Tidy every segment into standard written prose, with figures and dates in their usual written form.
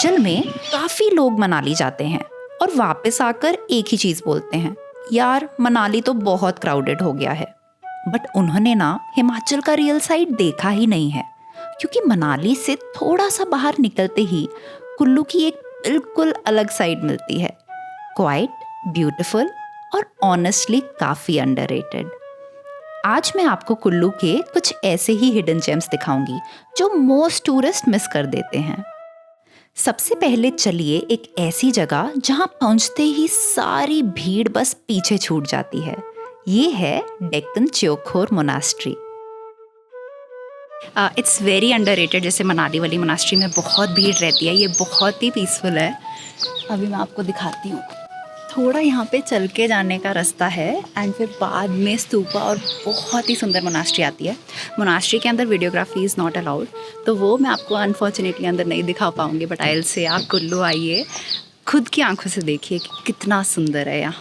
हिमाचल में काफ़ी लोग मनाली जाते हैं और वापस आकर एक ही चीज़ बोलते हैं, यार मनाली तो बहुत क्राउडेड हो गया है। बट उन्होंने ना हिमाचल का रियल साइड देखा ही नहीं है, क्योंकि मनाली से थोड़ा सा बाहर निकलते ही कुल्लू की एक बिल्कुल अलग साइड मिलती है, क्वाइट, ब्यूटीफुल और ऑनेस्टली काफ़ी अंडररेटेड। आज मैं आपको कुल्लू के कुछ ऐसे ही हिडन जेम्स दिखाऊंगी जो मोस्ट टूरिस्ट मिस कर देते हैं। सबसे पहले चलिए एक ऐसी जगह जहां पहुंचते ही सारी भीड़ बस पीछे छूट जाती है। ये है डेक्कन च्योखोर मोनास्ट्री। It's very underrated. जैसे मनाली वाली मोनास्ट्री में बहुत भीड़ रहती है, ये बहुत ही पीसफुल है। अभी मैं आपको दिखाती हूँ। थोड़ा यहाँ पे चल के जाने का रास्ता है एंड फिर बाद में स्तूपा और बहुत ही सुंदर मोनास्ट्री आती है। मोनास्ट्री के अंदर वीडियोग्राफी इज़ नॉट अलाउड, तो वो मैं आपको अनफॉर्चुनेटली अंदर नहीं दिखा पाऊँगी, बट आई विल से आप कुल्लू आइए, खुद की आंखों से देखिए कि कितना सुंदर है यहाँ।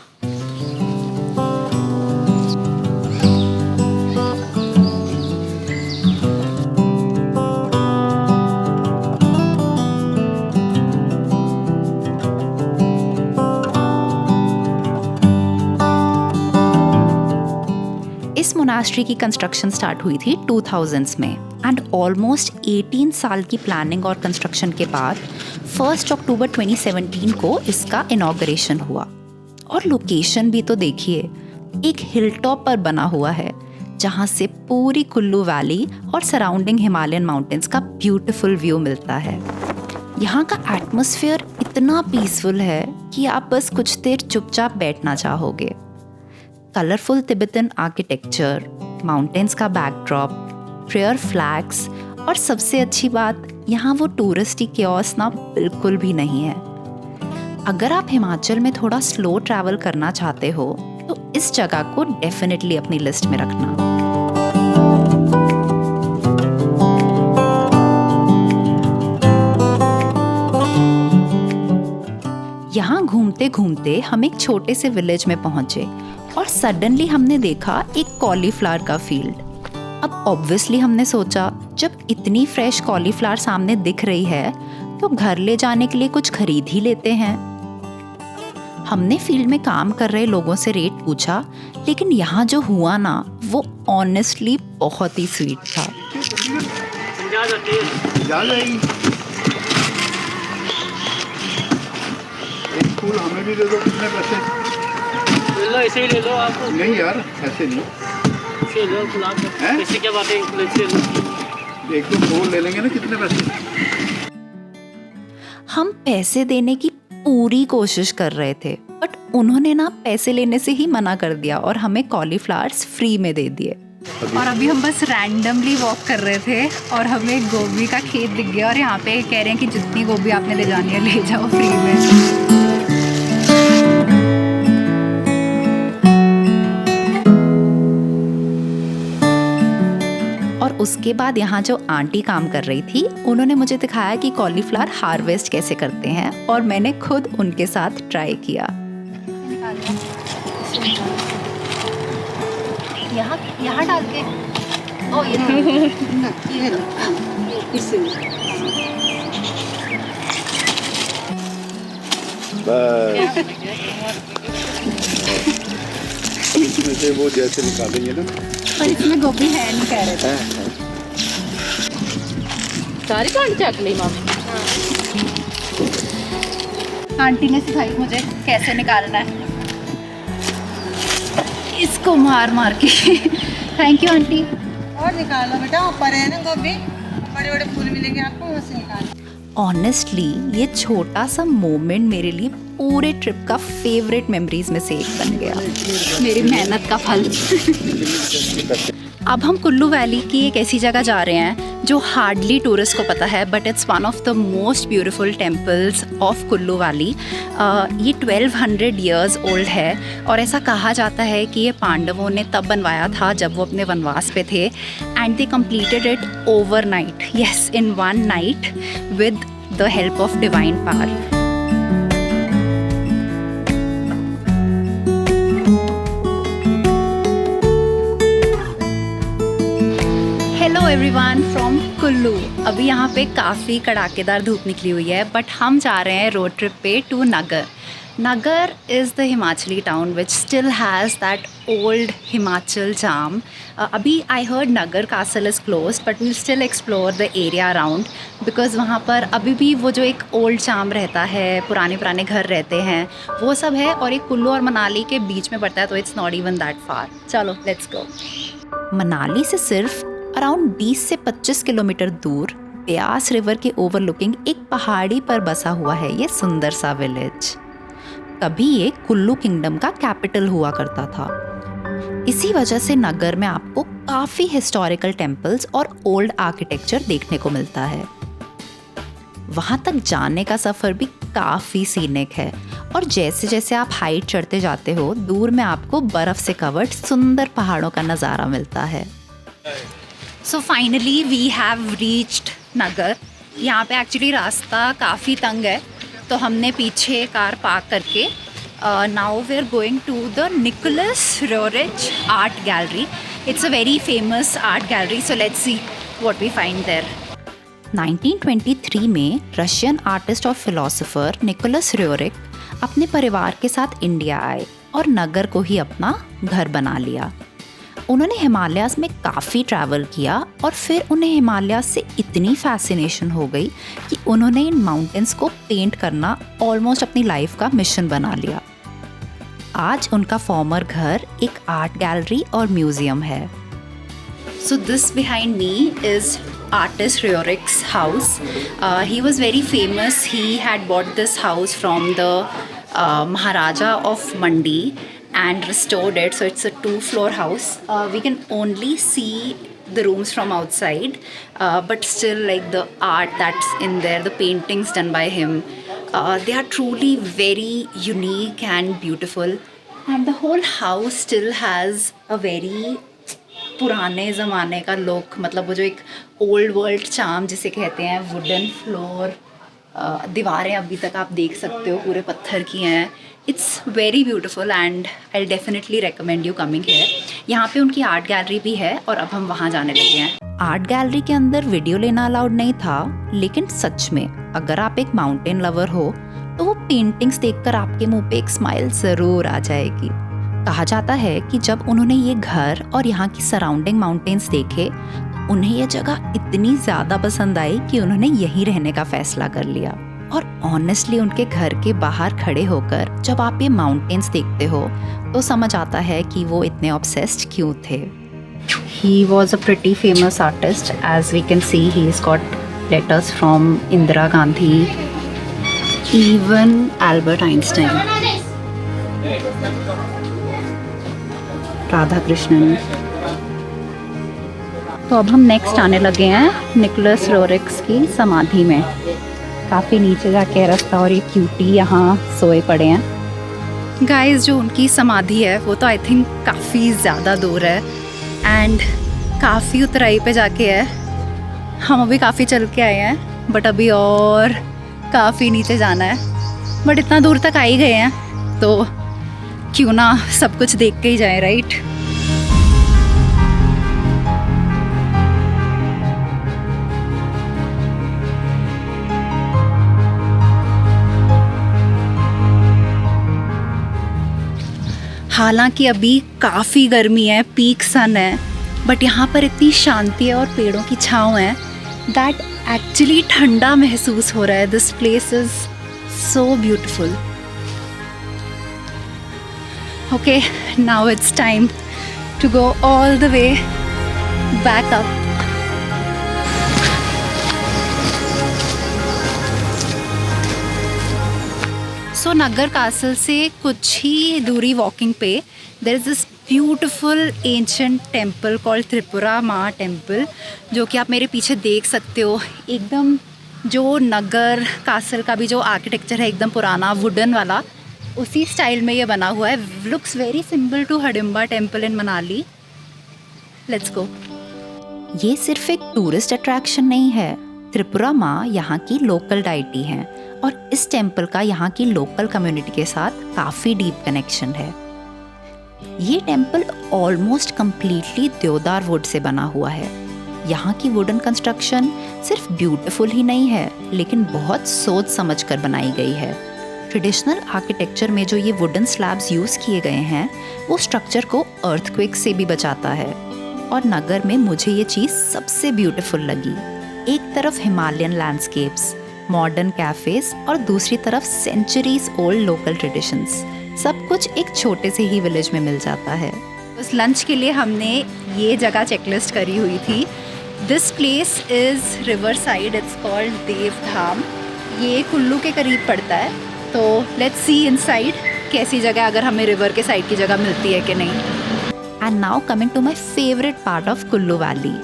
इस मोनास्ट्री की कंस्ट्रक्शन स्टार्ट हुई थी 2000s में एंड ऑलमोस्ट 18 साल की प्लानिंग और कंस्ट्रक्शन के बाद 1 अक्टूबर 2017 को इसका इनॉग्रेशन हुआ। और लोकेशन भी तो देखिए, एक हिल टॉप पर बना हुआ है जहाँ से पूरी कुल्लू वैली और सराउंडिंग हिमालयन माउंटेन्स का ब्यूटीफुल व्यू मिलता है। यहाँ का एटमॉस्फेयर इतना पीसफुल है कि आप बस कुछ देर चुपचाप बैठना चाहोगे। कलरफुल तिब्बतन आर्किटेक्चर, माउंटेन्स का बैकड्रॉप, प्रेयर फ्लैग्स और सबसे अच्छी बात, यहाँ वो टूरिस्टी क्योस ना बिल्कुल भी नहीं है। अगर आप हिमाचल में थोड़ा स्लो ट्रैवल करना चाहते हो तो इस जगह को डेफिनेटली अपनी लिस्ट में रखना। यहाँ घूमते घूमते हम एक छोटे से विलेज में पहुंचे और सडनली हमने देखा एक कॉलीफ्लावर का फील्ड। अब ऑब्वियसली हमने सोचा, जब इतनी फ्रेश कॉलीफ्लावर सामने दिख रही है तो घर ले जाने के लिए कुछ खरीद ही लेते हैं। हमने फील्ड में काम कर रहे लोगों से रेट पूछा, लेकिन यहाँ जो हुआ ना वो ऑनेस्टली बहुत ही स्वीट था। एक फूल हमें भी दे दो, कितने पैसे? ले लो, ऐसे ही ले लो आप। नहीं यार, ऐसे नहीं। ऐसे लो गुलाब का। ऐसे क्या बात है, ऐसे लो। एक दो फूल ले लेंगे ना, कितने पैसे? हम पैसे देने की पूरी कोशिश कर रहे थे, बट उन्होंने ना पैसे लेने से ही मना कर दिया और हमें कॉलीफ्लावर्स फ्री में दे दिए। और अभी हम बस रैंडमली वॉक कर रहे थे और हमें गोभी का खेत दिख गया और यहाँ पे कह रहे हैं कि जितनी गोभी आपने ले जानी है ले जाओ फ्री में। और उसके बाद यहाँ जो आंटी काम कर रही थी, उन्होंने मुझे दिखाया कि कॉलीफ्लावर हार्वेस्ट कैसे करते हैं और मैंने खुद उनके साथ ट्राई किया। यहाँ डाल के इसमें से वो जैसे निकालेंगे ना, पर इसमें गोभी है नहीं कह रहे थे। सारी कांड चक ली मामी। आंटी ने सिखाई मुझे कैसे निकालना है इसको मार मार के। Thank you aunty. और निकालो बेटा, ऊपर है ना गोभी, बड़े बड़े फूल मिलेंगे आपको, वहाँ से निकालो। ऑनेस्टली ये छोटा सा मोमेंट मेरे लिए पूरे ट्रिप का फेवरेट मेमोरीज में से एक बन गया, मेरी मेहनत का फल। अब हम कुल्लू वैली की एक ऐसी जगह जा रहे हैं जो हार्डली टूरिस्ट को पता है, but it's one of the most beautiful temples of Kullu valley. ये 1200 ईयर्स ओल्ड है और ऐसा कहा जाता है कि ये पांडवों ने तब बनवाया था जब वो अपने वनवास पे थे, and they completed it overnight, yes, in one night with the help of divine power. Hello everyone from Kullu. अभी यहाँ पे काफ़ी कड़ाकेदार धूप निकली हुई है, बट हम जा रहे हैं रोड ट्रिप पे to Naggar. Naggar is the Himachali town which still has that old Himachal charm. अभी I heard Naggar Castle is close, but we'll still explore the area around, because वहाँ पर अभी भी वो जो एक ओल्ड चार्म रहता है, पुराने पुराने घर रहते हैं, वो सब है। और एक कुल्लू और मनाली के बीच में पड़ता है, तो it's not even that far. चलो लेट्स गो। मनाली से सिर्फ अराउंड 20 से 25 किलोमीटर दूर ब्यास रिवर के ओवरलुकिंग एक पहाड़ी पर बसा हुआ है ये सुंदर सा विलेज। कभी ये कुल्लू किंगडम का कैपिटल हुआ करता था। इसी वजह से नगर में आपको काफ़ी हिस्टोरिकल टेम्पल्स और ओल्ड आर्किटेक्चर देखने को मिलता है। वहाँ तक जाने का सफ़र भी काफ़ी सीनिक है, और जैसे जैसे आप हाइट चढ़ते जाते हो, दूर में आपको बर्फ़ से कवर्ड सुंदर पहाड़ों का नज़ारा मिलता है। So finally we have reached Naggar. यहाँ पे एक्चुअली रास्ता काफ़ी तंग है, तो हमने पीछे कार पार्क करके now we are going to the Nicholas Roerich art gallery. It's a very famous art gallery, so let's see what we find there. 1923 में रशियन आर्टिस्ट और फिलोसोफर निकोलस रोरिक अपने परिवार के साथ इंडिया आए और नगर को ही अपना घर बना लिया। उन्होंने हिमालयाज़ में काफ़ी ट्रैवल किया, और फिर उन्हें हिमालयाज़ से इतनी फैसिनेशन हो गई कि उन्होंने इन माउंटेन्स को पेंट करना ऑलमोस्ट अपनी लाइफ का मिशन बना लिया। आज उनका फॉर्मर घर एक आर्ट गैलरी और म्यूज़ियम है। So this behind me is artist Ryorik's house. He was very famous. He had bought this house from the Maharaja of Mandi and restored it. So it's a 2-floor house. We can only see the rooms from outside, but still like the art that's in there, the paintings done by him, they are truly very unique and beautiful. And the whole house still has a very पुराने ज़माने का look, मतलब वो जो एक old world charm जिसे कहते हैं। वुडन फ्लोर, दीवारें अभी तक आप देख सकते हो पूरे पत्थर की हैं। It's very beautiful and I definitely recommend you coming here. यहाँ पे उनकी आर्ट गैलरी भी है, और अब हम वहाँ जाने लगे हैं। आर्ट गैलरी के अंदर वीडियो लेना अलाउड नहीं था, लेकिन सच में अगर आप एक माउंटेन लवर हो तो वो पेंटिंग्स देखकर आपके मुंह पे एक स्माइल ज़रूर आ जाएगी। कहा जाता है कि जब उन्होंने ये घर और यहाँ की सराउंडिंग माउंटेन्स देखे, उन्हें ये जगह इतनी ज़्यादा पसंद आई कि उन्होंने यहीं रहने का फैसला कर लिया। और ऑनेस्टली उनके घर के बाहर खड़े होकर जब आप ये माउंटेन्स देखते हो तो समझ आता है कि वो इतने ऑब्सेस्ड क्यों थे। He was a pretty famous artist. As we can see, he's got letters from Indira Gandhi, even Albert Einstein, Radha Krishnan. तो अब हम नेक्स्ट आने लगे हैं निकोलस रोरिक्स की समाधि में। काफ़ी नीचे जाके रास्ता, और ये क्यूटी यहाँ सोए पड़े हैं। गाइस, जो उनकी समाधि है वो तो आई थिंक काफ़ी ज़्यादा दूर है एंड काफ़ी ऊंचाई पे जाके है। हम अभी काफ़ी चल के आए हैं, बट अभी और काफ़ी नीचे जाना है। बट इतना दूर तक आ ही गए हैं, तो क्यों ना सब कुछ देख के ही जाए, राइट। हालांकि अभी काफ़ी गर्मी है, पीक सन है, बट यहाँ पर इतनी शांति है और पेड़ों की छाँव है दैट एक्चुअली ठंडा महसूस हो रहा है। This place is so beautiful. Okay, now it's time to go all the way back up. So Nagar castle से कुछ ही दूरी वॉकिंग पे there is this beautiful ancient temple called Tripura माँ टेम्पल, जो कि आप मेरे पीछे देख सकते हो। एकदम जो नगर कासल का भी जो आर्किटेक्चर है, एकदम पुराना वुडन वाला, उसी स्टाइल में ये बना हुआ है। Looks very similar to Hadimba temple in Manali. Let's go. ये सिर्फ एक टूरिस्ट अट्रैक्शन नहीं है। त्रिपुरा माँ यहाँ की लोकल डाइटी हैं, और इस टेम्पल का यहाँ की लोकल कम्युनिटी के साथ काफ़ी डीप कनेक्शन है। ये टेम्पल ऑलमोस्ट कम्प्लीटली देवदार वुड से बना हुआ है। यहाँ की वुडन कंस्ट्रक्शन सिर्फ ब्यूटीफुल ही नहीं है, लेकिन बहुत सोच समझ कर बनाई गई है। ट्रेडिशनल आर्किटेक्चर में जो ये वुडन स्लैब्स यूज़ किए गए हैं, वो स्ट्रक्चर को अर्थक्वेक से भी बचाता है। और नगर में मुझे ये चीज़ सबसे ब्यूटीफुल लगी। एक तरफ हिमालयन लैंडस्केप्स, मॉडर्न कैफेज और दूसरी तरफ सेंचुरीज ओल्ड लोकल ट्रेडिशंस, सब कुछ एक छोटे से ही विलेज में मिल जाता है। उस लंच के लिए हमने ये जगह चेकलिस्ट करी हुई थी। This place is river side, it's called Devdham. ये कुल्लू के करीब पड़ता है, तो लेट्स सी इनसाइड कैसी जगह, अगर हमें रिवर के साइड की जगह मिलती है कि नहीं। And now coming to my favourite part of Kullu valley,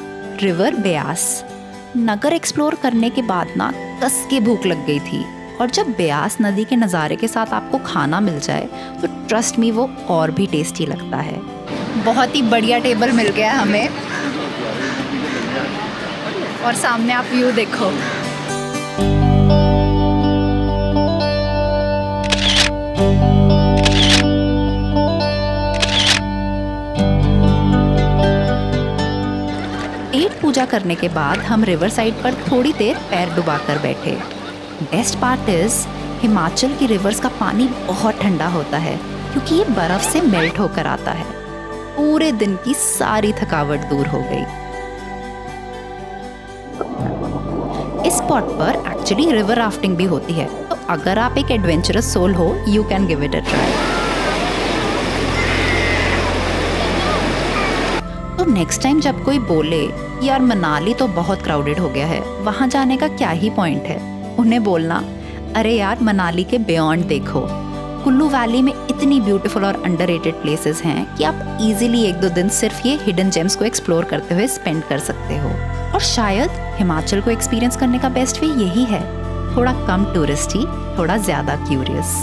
river Beas. Naggar explore करने के बाद ना कस के भूख लग गई थी, और जब ब्यास नदी के नज़ारे के साथ आपको खाना मिल जाए तो ट्रस्ट मी वो और भी टेस्टी लगता है। बहुत ही बढ़िया टेबल मिल गया हमें, और सामने आप व्यू देखो। पेट पूजा करने के बाद हम रिवर साइड पर थोड़ी देर पैर डुबाकर बैठे। बेस्ट पार्ट इज हिमाचल की रिवर्स का पानी बहुत ठंडा होता है, क्योंकि ये बर्फ से मेल्ट होकर आता है। पूरे दिन की सारी थकावट दूर हो गई। इस स्पॉट पर एक्चुअली रिवर राफ्टिंग भी होती है, तो अगर आप एक एडवेंचरस सोल हो, you can give it a try. तो नेक्स्ट टाइम जब कोई बोले यार मनाली तो बहुत क्राउडेड हो गया है, वहाँ जाने का क्या ही पॉइंट है, उन्हें बोलना अरे यार मनाली के बियॉन्ड देखो। कुल्लू वैली में इतनी ब्यूटीफुल और अंडररेटेड प्लेसेस हैं कि आप इजीली 1-2 दिन सिर्फ ये हिडन जेम्स को एक्सप्लोर करते हुए स्पेंड कर सकते हो। और शायद हिमाचल को एक्सपीरियंस करने का बेस्ट वे यही है, थोड़ा कम टूरिस्टी, थोड़ा ज़्यादा क्यूरियस।